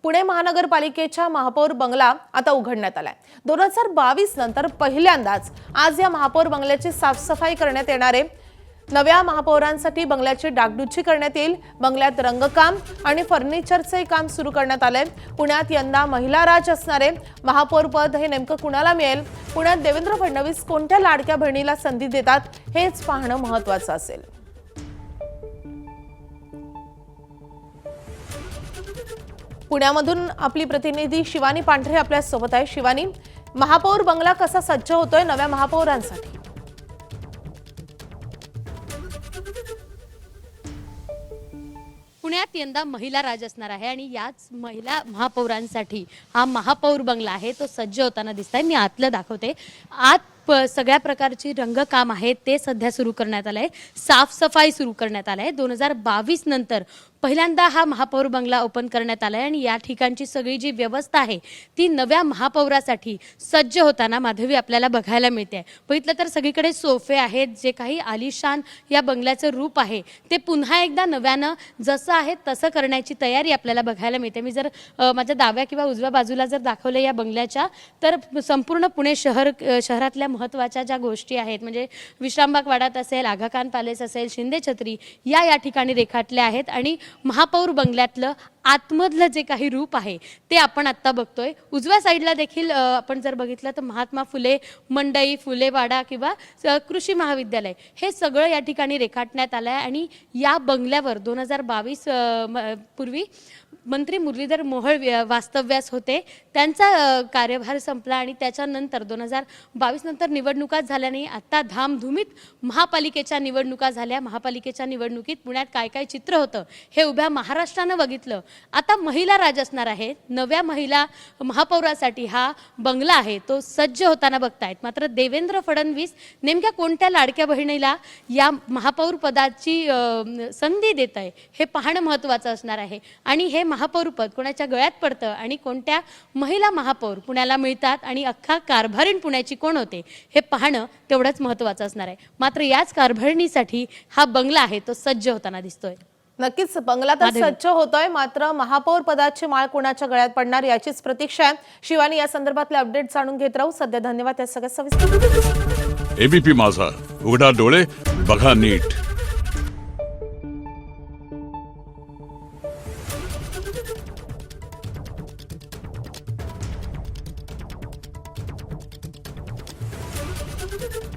पुणे महानगरपालिकेच्या महापौर बंगला आता उघडण्यात आलाय। 2022 नंतर पहिल्यांदाच आज या महापौर बंगल्याची साफसफाई करण्यात येणार आहे। नव्या महापौरांसाठी बंगल्याची डागडुजी करण्यात येईल। बंगल्यात रंगकाम आणि फर्निचरचे काम सुरू करण्यात आले। पुण्यात यंदा महिला राज असणार आहे। महापौर पद हे नेमकं कुणाला मिळेल? पुण्यात देवेंद्र फडणवीस कोणत्या लाडक्या बहिणीला संधी देतात हेच पाहणं महत्त्वाचं असेल। पुण्यामधून आपली प्रतिनिधी शिवानी पांढरे आपल्या सोबत आहे। शिवानी, महापौर बंगला कसा सज्ज होतोय नव्या महापौरांसाठी? पुण्यात यंदा महिला राज असणार आहे आणि याच महिला महापौरांसाठी हा महापौर बंगला आहे तो सज्ज होताना दिसतंय। मी आतलं दाखवते। आत सगळ्या प्रकारची रंगकाम आहे ते सध्या सुरू करण्यात आलंय। साफसफाई सुरू करण्यात आलंय। 2022 नंतर पहिल्यांदा हा महापौर बंगला ओपन करण्यात आलाय आणि या ठिकाणची सगळी जी व्यवस्था आहे ती नव्या महापौरासाठी सज्ज होताना माधवी आपल्याला बघायला मिळते। बघितलं तर सगळीकडे सोफे आहेत। जे काही आलिशान या बंगल्याचं रूप आहे ते पुन्हा एकदा नव्यानं जसं आहे तसं करण्याची तयारी आपल्याला बघायला मिळते। मी जर माझ्या डाव्या किंवा उजव्या बाजूला जर दाखवले या बंगल्याच्या, तर संपूर्ण पुणे शहरातल्या महत्त्वाच्या ज्या गोष्टी आहेत म्हणजे विश्रामबाग वाड्यात असेल, आगा खान पॅलेस असेल, शिंदे छत्री या ठिकाणी रेखाटल्या आहेत आणि महापौर बंगल्यातलं आतमधलं जे काही रूप आहे ते आपण आत्ता बघतोय। उजव्या साईडला देखील आपण जर बघितलं तर महात्मा फुले मंडई, फुलेवाडा किंवा कृषी महाविद्यालय हे सगळं या ठिकाणी रेखाटण्यात आलं आहे। आणि या बंगल्यावर 2022 पूर्वी मंत्री मुरलीधर मोहोळ वास्तव्यास होते। त्यांचा कार्यभार संपला आणि त्याच्यानंतर 2022 नंतर निवडणुका झाल्याने आता धामधुमीत महापालिकेच्या निवडणुका झाल्या। महापालिकेच्या निवडणुकीत पुण्यात काय काय चित्र होतं हे उभ्या महाराष्ट्रानं बघितलं। आता महिला राज असणार आहे। नव्या महिला महापौरासाठी हा बंगला आहे तो सज्ज होताना बघतायत। मात्र देवेंद्र फडणवीस नेमक्या कोणत्या लाडक्या बहिणीला या महापौर पदाची संधी देत आहे हे पाहणं महत्त्वाचं असणार आहे। आणि हे महापौर पद कोणाच्या गळ्यात पडतं आणि कोणत्या महिला महापौर पुण्याला मिळतात आणि अख्खा कारभारीण पुण्याची कोण होते हे पाहणं तेवढंच महत्त्वाचं असणार आहे। मात्र याच कारभारणीसाठी हा बंगला आहे तो सज्ज होताना दिसतोय। नक्कीच बंगला तर सज्ज होतोय, मात्र महापौर पदाची माळ कोणाच्या गळ्यात पडणार याचीच प्रतीक्षा आहे। शिवानी, या संदर्भातले अपडेट जाणून घेत राहू। सध्या धन्यवाद या सगळ्या सविस्तर। एबीपी माझा, उघडा डोळे बघा नीट। Thank you.